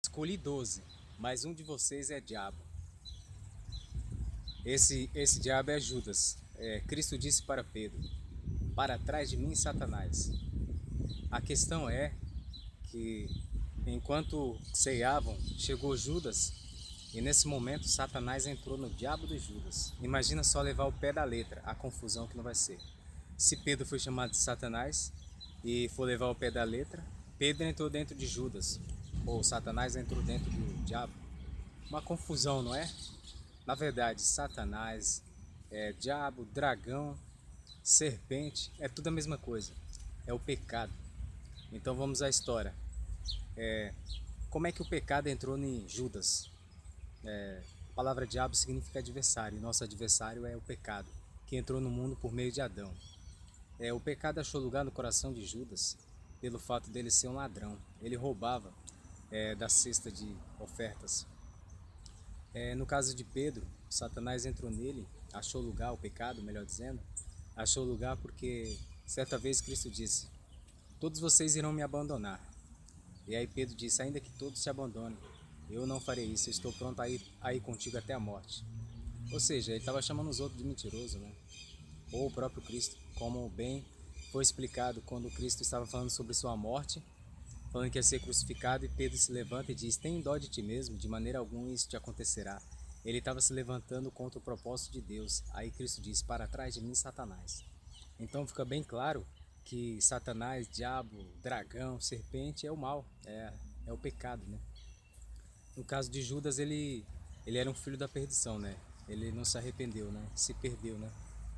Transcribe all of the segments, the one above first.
Escolhi 12, mas um de vocês é diabo. Esse diabo é Judas. Cristo disse para Pedro: para trás de mim, Satanás. A questão é que enquanto ceiavam, chegou Judas e nesse momento Satanás entrou no diabo de Judas. Imagina só levar o pé da letra, a confusão que não vai ser. Se Pedro foi chamado de Satanás e for levar o pé da letra, Pedro entrou dentro de Judas, ou Satanás entrou dentro do diabo. Uma confusão, não é? Na verdade, Satanás, diabo, dragão, serpente, é tudo a mesma coisa. É o pecado. Então vamos à história. Como é que o pecado entrou em Judas? A palavra diabo significa adversário, e nosso adversário é o pecado, que entrou no mundo por meio de Adão. O pecado achou lugar no coração de Judas pelo fato dele ser um ladrão. Ele roubava da cesta de ofertas. No caso de Pedro, Satanás entrou nele, achou lugar, o pecado, melhor dizendo, achou lugar porque certa vez Cristo disse: todos vocês irão me abandonar. E aí Pedro disse: ainda que todos se abandonem, eu não farei isso, eu estou pronto a ir contigo até a morte. Ou seja, ele estava chamando os outros de mentiroso, né? Ou o próprio Cristo, como bem foi explicado quando Cristo estava falando sobre sua morte, falando que ia ser crucificado, e Pedro se levanta e diz: tem dó de ti mesmo, de maneira alguma isso te acontecerá. Ele estava se levantando contra o propósito de Deus. Aí Cristo diz: para trás de mim, Satanás. Então fica bem claro que Satanás, diabo, dragão, serpente é o mal, é o pecado, né? No caso de Judas, ele era um filho da perdição, né? Ele não se arrependeu, né? Se perdeu, né?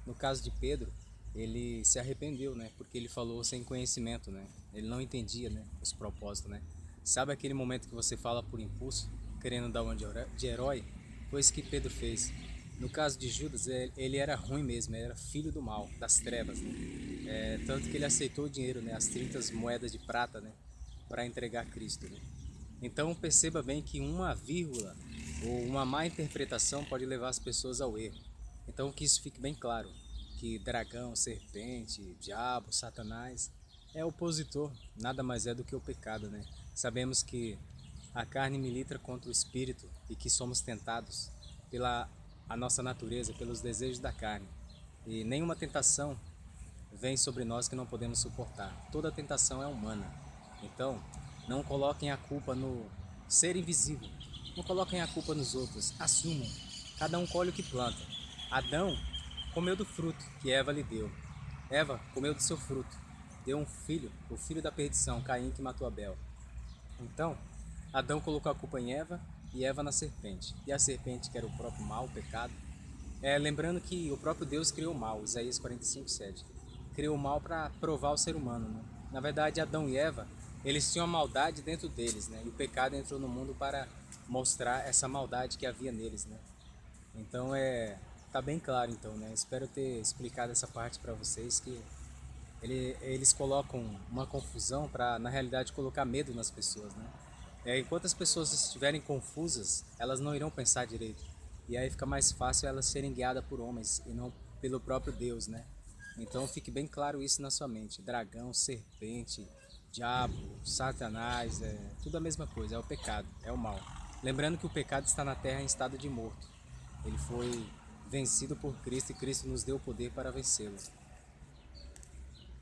No caso de Pedro, ele se arrependeu, né? Porque ele falou sem conhecimento, né? Ele não entendia, né? Os propósitos, né? Sabe aquele momento que você fala por impulso, querendo dar uma de herói? Foi isso que Pedro fez. No caso de Judas, ele era ruim mesmo, ele era filho do mal, das trevas, né? Tanto que ele aceitou o dinheiro, né? As 30 moedas de prata, né? Para entregar a Cristo, né? Então perceba bem que uma vírgula ou uma má interpretação pode levar as pessoas ao erro. Então que isso fique bem claro, que dragão, serpente, diabo, Satanás é opositor, nada mais é do que o pecado, né? Sabemos que a carne milita contra o espírito e que somos tentados pela a nossa natureza, pelos desejos da carne. E nenhuma tentação vem sobre nós que não podemos suportar. Toda tentação é humana. Então, não coloquem a culpa no ser invisível. Não coloquem a culpa nos outros. Assumam. Cada um colhe o que planta. Adão comeu do fruto que Eva lhe deu. Eva comeu do seu fruto. Deu um filho, o filho da perdição, Caim, que matou Abel. Então, Adão colocou a culpa em Eva e Eva na serpente. E a serpente, que era o próprio mal, o pecado. Lembrando que o próprio Deus criou o mal, Isaías 45:7. Criou o mal para provar o ser humano, né? Na verdade, Adão e Eva, eles tinham a maldade dentro deles, né? E o pecado entrou no mundo para mostrar essa maldade que havia neles, né? Então, tá bem claro, então, né? Espero ter explicado essa parte para vocês, que eles colocam uma confusão para, na realidade, colocar medo nas pessoas, né? Enquanto as pessoas estiverem confusas, elas não irão pensar direito. E aí fica mais fácil elas serem guiadas por homens e não pelo próprio Deus, né? Então fique bem claro isso na sua mente. Dragão, serpente, diabo, Satanás, tudo a mesma coisa, é o pecado, é o mal. Lembrando que o pecado está na terra em estado de morto. Ele foi vencido por Cristo e Cristo nos deu o poder para vencê-lo.